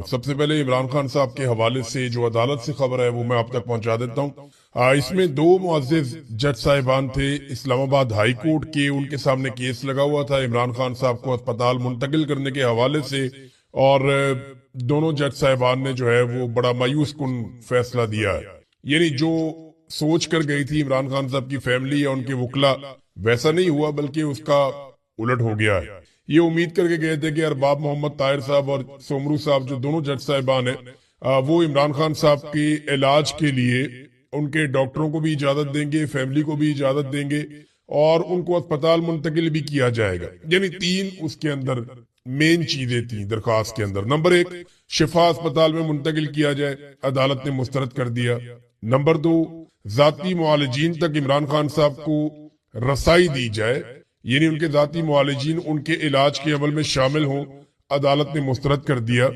سب سے پہلے عمران خان صاحب کے حوالے سے جو عدالت سے خبر ہے وہ میں آپ تک پہنچا دیتا ہوں۔ اس میں دو معزز جج صاحبان تھے اسلام آباد ہائی کورٹ کے، ان کے سامنے کیس لگا ہوا تھا عمران خان صاحب کو اسپتال منتقل کرنے کے حوالے سے، اور دونوں جج صاحبان نے جو ہے وہ بڑا مایوس کن فیصلہ دیا ہے۔ یعنی جو سوچ کر گئی تھی عمران خان صاحب کی فیملی یا ان کے وکلا، ویسا نہیں ہوا بلکہ اس کا الٹ ہو گیا ہے۔ یہ امید کر کے گئے تھے کہ ارباب محمد طاہر صاحب اور سومرو صاحب جو دونوں جج صاحبان ہیں، وہ عمران خان صاحب کے علاج کے لیے ان کے ڈاکٹروں کو بھی اجازت دیں گے، فیملی کو بھی اجازت دیں گے، اور ان کو اسپتال منتقل بھی کیا جائے گا۔ یعنی تین اس کے اندر مین چیزیں تھیں درخواست کے اندر۔ نمبر ایک، شفا اسپتال میں منتقل کیا جائے، عدالت نے مسترد کر دیا۔ نمبر دو، ذاتی معالجین تک عمران خان صاحب کو رسائی دی جائے، یعنی ان کے ذاتی معالجین ان کے علاج کے عمل میں شامل ہوں، عدالت نے مسترد کر دیا۔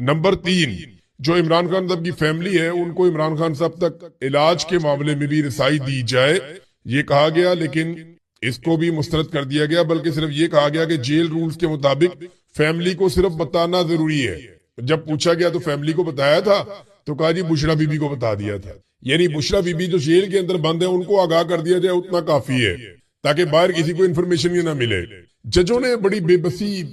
نمبر تین، جو عمران خان صاحب کی فیملی ہے ان کو عمران خان صاحب تک علاج کے معاملے میں بھی رسائی دی جائے، یہ کہا گیا، لیکن اس کو بھی مسترد کر دیا گیا، بلکہ صرف یہ کہا گیا کہ جیل رولز کے مطابق فیملی کو صرف بتانا ضروری ہے۔ جب پوچھا گیا تو فیملی کو بتایا تھا، تو کہا جی بشرا بی بی کو بتا دیا تھا، یعنی بشرا بی بی جو جیل کے اندر بند ہے ان کو آگاہ کر دیا جائے، اتنا کافی ہے تاکہ باہر کسی کو انفارمیشن ہی نہ ملے۔ ججوں نے بڑی بے بسی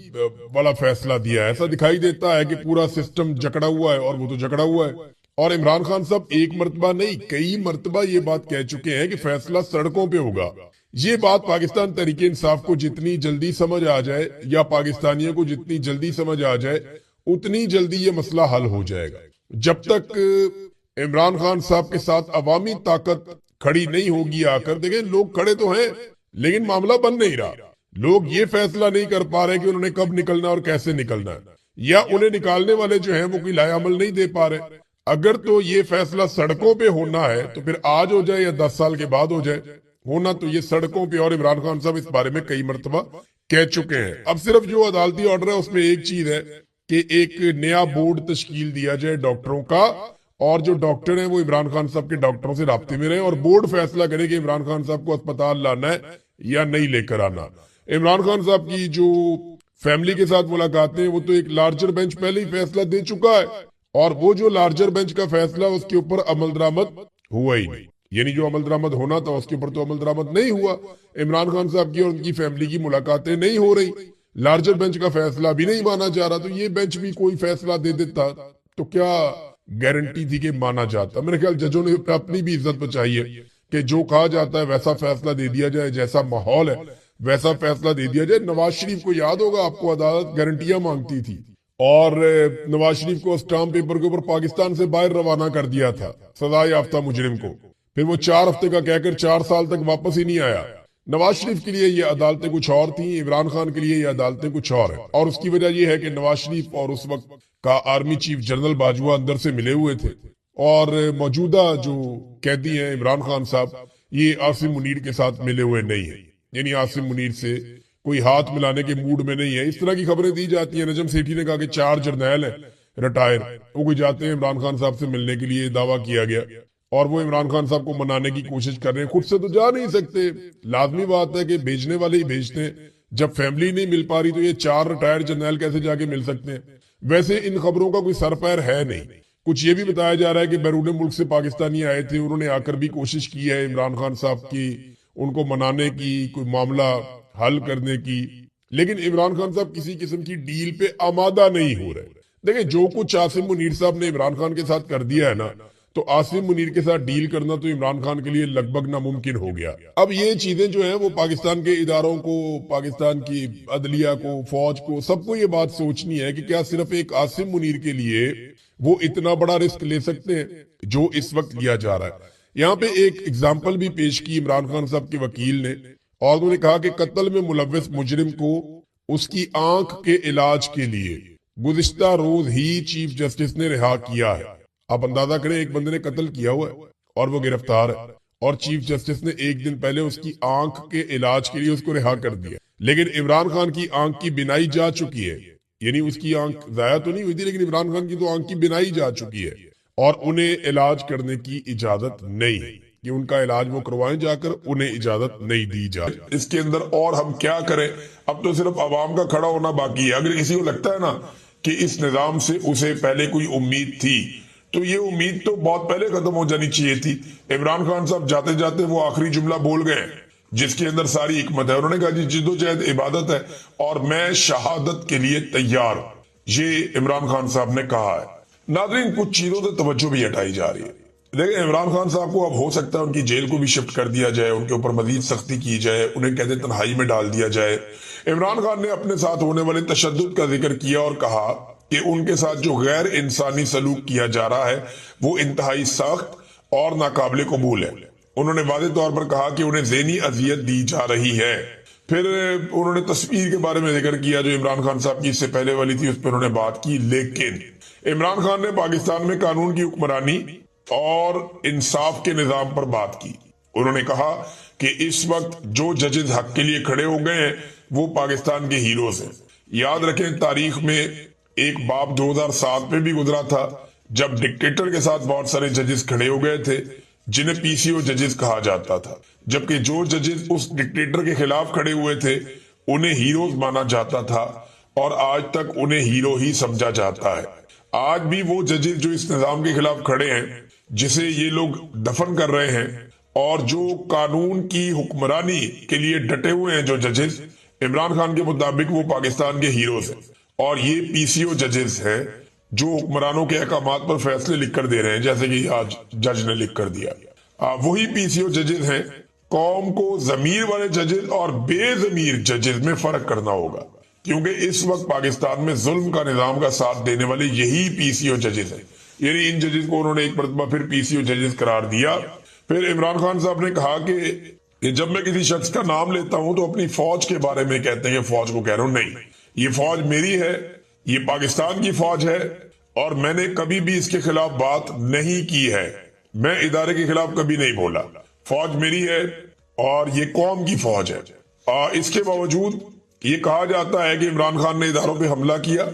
والا فیصلہ دیا ہے، ایسا دکھائی دیتا ہے کہ پورا سسٹم جکڑا ہوا ہے، اور وہ تو جکڑا ہوا ہے۔ اور عمران خان صاحب ایک مرتبہ نہیں کئی مرتبہ یہ بات کہہ چکے ہیں کہ فیصلہ سڑکوں پہ ہوگا۔ یہ بات پاکستان تحریک انصاف کو جتنی جلدی سمجھ آ جائے، یا پاکستانیوں کو جتنی جلدی سمجھ آ جائے، اتنی جلدی یہ مسئلہ حل ہو جائے گا۔ جب تک عمران خان صاحب کے ساتھ عوامی طاقت کھڑی نہیں ہوگی آ کر، دیکھیں لوگ کھڑے تو ہیں لیکن معاملہ بن نہیں رہا۔ لوگ یہ فیصلہ نہیں کر پا رہے کہ انہوں نے کب نکلنا اور کیسے نکلنا ہے، یا انہیں نکالنے والے جو ہیں وہ کوئی لائے عمل نہیں دے پا رہے۔ اگر تو یہ فیصلہ سڑکوں پہ ہونا ہے تو پھر آج ہو جائے یا 10 سال کے بعد ہو جائے، ہونا تو یہ سڑکوں پہ، اور عمران خان صاحب اس بارے میں کئی مرتبہ کہہ چکے ہیں۔ اب صرف جو عدالتی آرڈر ہے اس میں ایک چیز ہے کہ ایک نیا بورڈ تشکیل دیا جائے ڈاکٹروں کا، اور جو ڈاکٹر ہیں وہ عمران خان صاحب کے ڈاکٹروں سے رابطے میں رہیں، اور بورڈ فیصلہ کرے کہ عمران خان صاحب کو اسپتال لانا ہے یا نہیں لے کر آنا۔ عمران خان صاحب کی جو فیملی کے ساتھ ملاقاتیں، وہ تو ایک لارجر بینچ پہلے ہی فیصلہ دے چکا ہے، اور وہ جو لارجر بینچ کا فیصلہ اس کے اوپر عمل درآمد ہوا ہی نہیں، یعنی جو عمل درآمد ہونا تھا اس کے اوپر تو عمل درآمد نہیں ہوا۔ عمران خان صاحب کی اور ان کی فیملی کی ملاقاتیں نہیں ہو رہی، لارجر بینچ کا فیصلہ بھی نہیں مانا جا رہا، تو یہ بینچ بھی کوئی فیصلہ دے دیتا تو کیا گارنٹی تھی کہ مانا جاتا۔ میرے خیال ججوں نے اپنی بھی عزت بچائی ہے کہ جو کہا جاتا ہے ویسا فیصلہ دے دیا جائے، جیسا ماحول ہے ویسا فیصلہ دے دیا جائے۔ نواز شریف کو یاد ہوگا، آپ کو عدالت گارنٹیاں مانگتی تھی، اور نواز شریف کو اسٹامپ پیپر کے اوپر پاکستان سے باہر روانہ کر دیا تھا سزا یافتہ مجرم کو، پھر وہ 4 ہفتے کا کہہ کر 4 سال تک واپس ہی نہیں آیا۔ نواز شریف کے لیے یہ عدالتیں کچھ اور تھیں، عمران خان کے لیے یہ عدالتیں کچھ اور ہیں، اور اس کی وجہ یہ ہے کہ نواز شریف اور اس وقت کا آرمی چیف جنرل باجوہ اندر سے ملے ہوئے تھے، اور موجودہ جو قیدی ہیں عمران خان صاحب، یہ عاصم منیر کے ساتھ ملے ہوئے نہیں ہیں، یعنی عاصم منیر سے کوئی ہاتھ ملانے کے موڈ میں نہیں ہے۔ اس طرح کی خبریں دی جاتی ہیں۔ نجم سیٹھی نے کہا کہ 4 جرنیل ہیں ریٹائر، وہ کوئی جاتے ہیں عمران خان صاحب سے ملنے کے لیے، دعویٰ کیا گیا، اور وہ عمران خان صاحب کو منانے کی کوشش کر رہے ہیں۔ خود سے تو جا نہیں سکتے، لازمی بات ہے کہ بھیجنے والے ہی بھیجتے ہیں۔ جب فیملی نہیں مل پا رہی تو یہ 4 ریٹائر جرنیل کیسے جا کے مل سکتے ہیں؟ ویسے ان خبروں کا کوئی سر پیر ہے نہیں۔ کچھ یہ بھی بتایا جا رہا ہے کہ بیرون ملک سے پاکستانی آئے تھے، انہوں نے آ کر بھی کوشش کی ہے عمران خان صاحب کی، ان کو منانے کی، کوئی معاملہ حل کرنے کی، لیکن عمران خان صاحب کسی قسم کی ڈیل پہ آمادہ نہیں ہو رہے۔ دیکھیں جو کچھ عاصم منیر صاحب نے عمران خان کے ساتھ کر دیا ہے نا، تو عاصم منیر کے ساتھ ڈیل کرنا تو عمران خان کے لیے لگ بھگ ناممکن ہو گیا۔ اب یہ چیزیں جو ہیں وہ پاکستان کے اداروں کو، پاکستان کی عدلیہ کو، فوج کو، سب کو یہ بات سوچنی ہے کہ کیا صرف ایک عاصم منیر کے لیے وہ اتنا بڑا رسک لے سکتے ہیں جو اس وقت لیا جا رہا ہے۔ یہاں پہ ایک اگزامپل بھی پیش کی عمران خان صاحب کے وکیل نے، اور انہوں نے کہا کہ قتل میں ملوث مجرم کو اس کی آنکھ کے علاج کے لیے گزشتہ روز ہی چیف جسٹس نے رہا کیا ہے۔ آپ اندازہ کریں، ایک بندے نے قتل کیا ہوا ہے اور وہ گرفتار ہے، اور چیف جسٹس نے ایک دن پہلے اس کی آنکھ کے علاج کے لیے اس کو رہا کر دیا۔ لیکن عمران خان کی آنکھ کی بینائی جا چکی ہے، یعنی اس کی آنکھ ضائع تو نہیں ہوئی تھی، لیکن عمران خان کی تو آنکھ کی بینائی جا چکی ہے، اور انہیں علاج کرنے کی اجازت نہیں ہے کہ ان کا علاج وہ کروائیں جا کر، انہیں اجازت نہیں دی جائے۔ اس کے اندر اور ہم کیا کریں؟ اب تو صرف عوام کا کھڑا ہونا باقی ہے۔ اگر کسی کو لگتا ہے نا کہ اس نظام سے اسے پہلے کوئی امید تھی، تو یہ امید تو بہت پہلے ختم ہو جانی چاہیے تھی۔ عمران خان صاحب جاتے جاتے وہ آخری جملہ بول گئے جس کے اندر ساری حکمت ہے، انہوں نے کہا جی جد و جہد عبادت ہے اور میں شہادت کے لیے تیار، یہ عمران خان صاحب نے کہا ہے۔ ناظرین، کچھ چیزوں سے توجہ بھی ہٹائی جا رہی ہے۔ دیکھیں، عمران خان صاحب کو اب ہو سکتا ہے ان کی جیل کو بھی شفٹ کر دیا جائے، ان کے اوپر مزید سختی کی جائے، انہیں قید تنہائی میں ڈال دیا جائے۔ عمران خان نے اپنے ساتھ ہونے والے تشدد کا ذکر کیا اور کہا کہ ان کے ساتھ جو غیر انسانی سلوک کیا جا رہا ہے وہ انتہائی سخت اور ناقابل قبول ہے۔ انہوں نے واضح طور پر کہا کہ انہیں ذہنی اذیت دی جا رہی ہے۔ پھر انہوں نے تصویر کے بارے میں ذکر کیا جو عمران خان صاحب کی اس سے پہلے والی تھی، اس پر انہوں نے بات کی، لیکن عمران خان نے پاکستان میں قانون کی حکمرانی اور انصاف کے نظام پر بات کی۔ انہوں نے کہا کہ اس وقت جو ججز حق کے لیے کھڑے ہو گئے ہیں وہ پاکستان کے ہیروز ہیں۔ یاد رکھیں، تاریخ میں ایک باب 2007 میں بھی گزرا تھا جب ڈکٹیٹر کے ساتھ بہت سارے ججز کھڑے ہو گئے تھے جنہیں پی سی او ججز کہا جاتا تھا، جبکہ جو ججز اس ڈکٹیٹر کے خلاف کھڑے ہوئے تھے انہیں ہیروز مانا جاتا تھا اور آج تک انہیں ہیرو ہی سمجھا جاتا ہے۔ آج بھی وہ ججز جو اس نظام کے خلاف کھڑے ہیں، جسے یہ لوگ دفن کر رہے ہیں، اور جو قانون کی حکمرانی کے لیے ڈٹے ہوئے ہیں، جو ججز عمران خان کے مطابق وہ پاکستان کے ہیروز ہیں، اور یہ پی سی او ججز ہیں جو حکمرانوں کے احکامات پر فیصلے لکھ کر دے رہے ہیں، جیسے کہ آج جج نے لکھ کر دیا۔ وہی پی سی او ججز ہیں۔ قوم کو ضمیر والے ججز اور بے ضمیر ججز میں فرق کرنا ہوگا، کیونکہ اس وقت پاکستان میں ظلم کا نظام کا ساتھ دینے والے یہی پی سی او ججز ہیں۔ یعنی ان ججز کو انہوں نے ایک مرتبہ پھر پی سی او ججز قرار دیا۔ پھر عمران خان صاحب نے کہا کہ جب میں کسی شخص کا نام لیتا ہوں تو اپنی فوج کے بارے میں کہتے ہیں کہ فوج کو کہہ رہا ہوں، نہیں، یہ فوج میری ہے، یہ پاکستان کی فوج ہے، اور میں نے کبھی بھی اس کے خلاف بات نہیں کی ہے، میں ادارے کے خلاف کبھی نہیں بولا، فوج میری ہے اور یہ قوم کی فوج ہے۔ اس کے باوجود یہ کہا جاتا ہے کہ عمران خان نے اداروں پہ حملہ کیا۔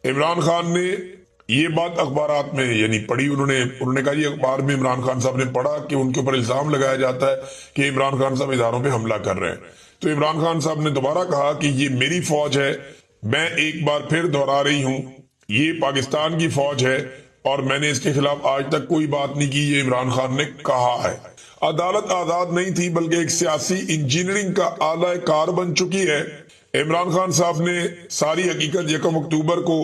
عمران خان نے یہ بات اخبارات میں یعنی پڑھی، انہوں نے کہا یہ اخبار میں عمران خان صاحب نے پڑھا کہ ان کے اوپر الزام لگایا جاتا ہے کہ عمران خان صاحب اداروں پہ حملہ کر رہے ہیں۔ تو عمران خان صاحب نے دوبارہ کہا کہ یہ میری فوج ہے، میں ایک بار پھر دہرا رہی ہوں، یہ پاکستان کی فوج ہے اور میں نے اس کے خلاف آج تک کوئی بات نہیں کی، یہ عمران خان نے کہا ہے۔ عدالت آزاد نہیں تھی بلکہ ایک سیاسی انجینئرنگ کا آلہ کار بن چکی ہے۔ عمران خان صاحب نے ساری حقیقت 1 اکتوبر کو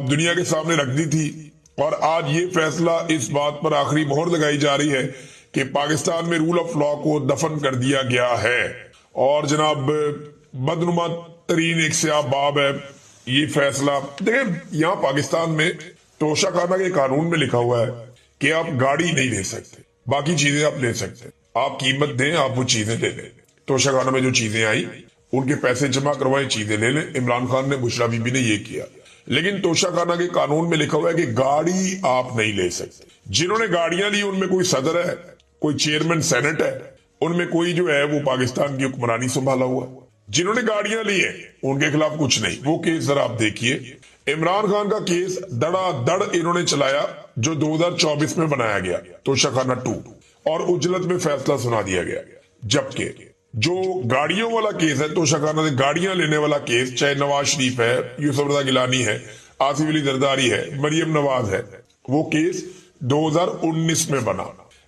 دنیا کے سامنے رکھ دی تھی، اور آج یہ فیصلہ اس بات پر آخری مہر لگائی جا رہی ہے کہ پاکستان میں رول آف لا کو دفن کر دیا گیا ہے۔ اور جناب بدنما ترین ایک سیاہ باب ہے یہ فیصلہ۔ دیکھیں، یہاں پاکستان میں توشہ خانہ کے قانون میں لکھا ہوا ہے کہ آپ گاڑی نہیں لے سکتے، باقی چیزیں آپ لے سکتے، آپ قیمت دیں، آپ وہ چیزیں لے لیں۔ توشہ خانہ میں جو چیزیں آئیں ان کے پیسے جمع کروائیں، چیزیں لے لیں۔ عمران خان نے، بشرا بی بی نے یہ کیا، لیکن توشہ خانہ کے قانون میں لکھا ہوا ہے کہ گاڑی آپ نہیں لے سکتے۔ جنہوں نے گاڑیاں لی ان میں کوئی صدر ہے، کوئی چیئرمین سینٹ ہے، ان میں کوئی جو ہے وہ پاکستان کی حکمرانی سنبھالا ہوا۔ جنہوں نے گاڑیاں لی ہیں ان کے خلاف کچھ نہیں۔ وہ کیس ذرا آپ دیکھیے، عمران خان کا کیس دڑا دڑ انہوں نے چلایا جو 2024 میں بنایا گیا، توشہ خانہ 2، اور اجلت میں فیصلہ سنا دیا گیا۔ جبکہ جو گاڑیوں والا کیس ہے، توشہ خانہ سے گاڑیاں لینے والا کیس، چاہے نواز شریف ہے، یوسف رضا گیلانی ہے، آصف علی زرداری ہے، مریم نواز ہے، وہ کیس 2019 میں بنا۔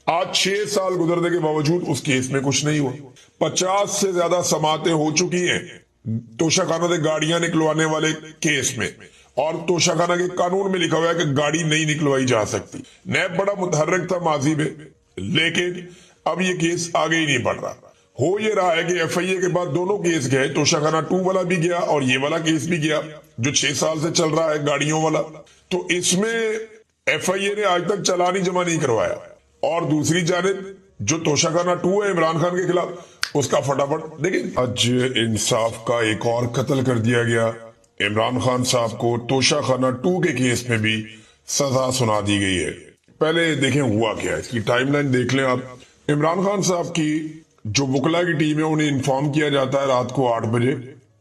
آج 6 سال گزرنے کے باوجود اس کیس میں کچھ نہیں ہوا۔ 50 سے زیادہ سماعتیں ہو چکی ہیں توشہ خانہ سے گاڑیاں نکلوانے والے کیس میں، اور توشہ خانہ کے قانون میں لکھا ہوا ہے کہ گاڑی نہیں نکلوائی جا سکتی۔ نیب بڑا متحرک تھا ماضی میں، لیکن اب یہ کیس آگے ہی نہیں بڑھ رہا۔ ہو یہ رہا ہے کہ ایف آئی اے کے بعد دونوں کیس گئے، توشہ خانہ 2 والا بھی گیا اور یہ والا کیس بھی گیا جو 6 سال سے چل رہا ہے گاڑیوں والا۔ تو اس میں ایف آئی اے نے آج تک چلان ہی جمع نہیں کروایا، اور دوسری جانب جو توشہ خانہ 2 ہے عمران خان کے خلاف، اس کا فٹافٹ دیکھیں۔ آج انصاف کا ایک اور قتل کر دیا گیا، عمران خان صاحب کو توشہ خانہ 2 کے کیس میں بھی سزا سنا دی گئی ہے۔ پہلے دیکھیں ہوا کیا ہے، اس کی ٹائم لائن دیکھ لیں آپ۔ عمران خان صاحب کی جو وکلا کی ٹیم ہے انہیں انفارم کیا جاتا ہے رات کو 8 بجے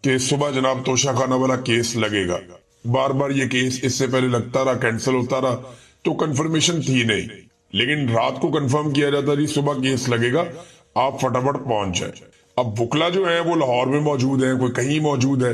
کہ صبح جناب توشہ خانہ والا کیس لگے گا۔ بار بار یہ کیس اس سے پہلے لگتا رہا، کینسل ہوتا رہا، تو کنفرمیشن تھی نہیں، لیکن رات کو کنفرم کیا جاتا جی صبح کیس لگے گا، آپ فٹافٹ پہنچ جائیں۔ اب وکلا جو ہے وہ لاہور میں موجود ہیں، کوئی کہیں موجود ہے،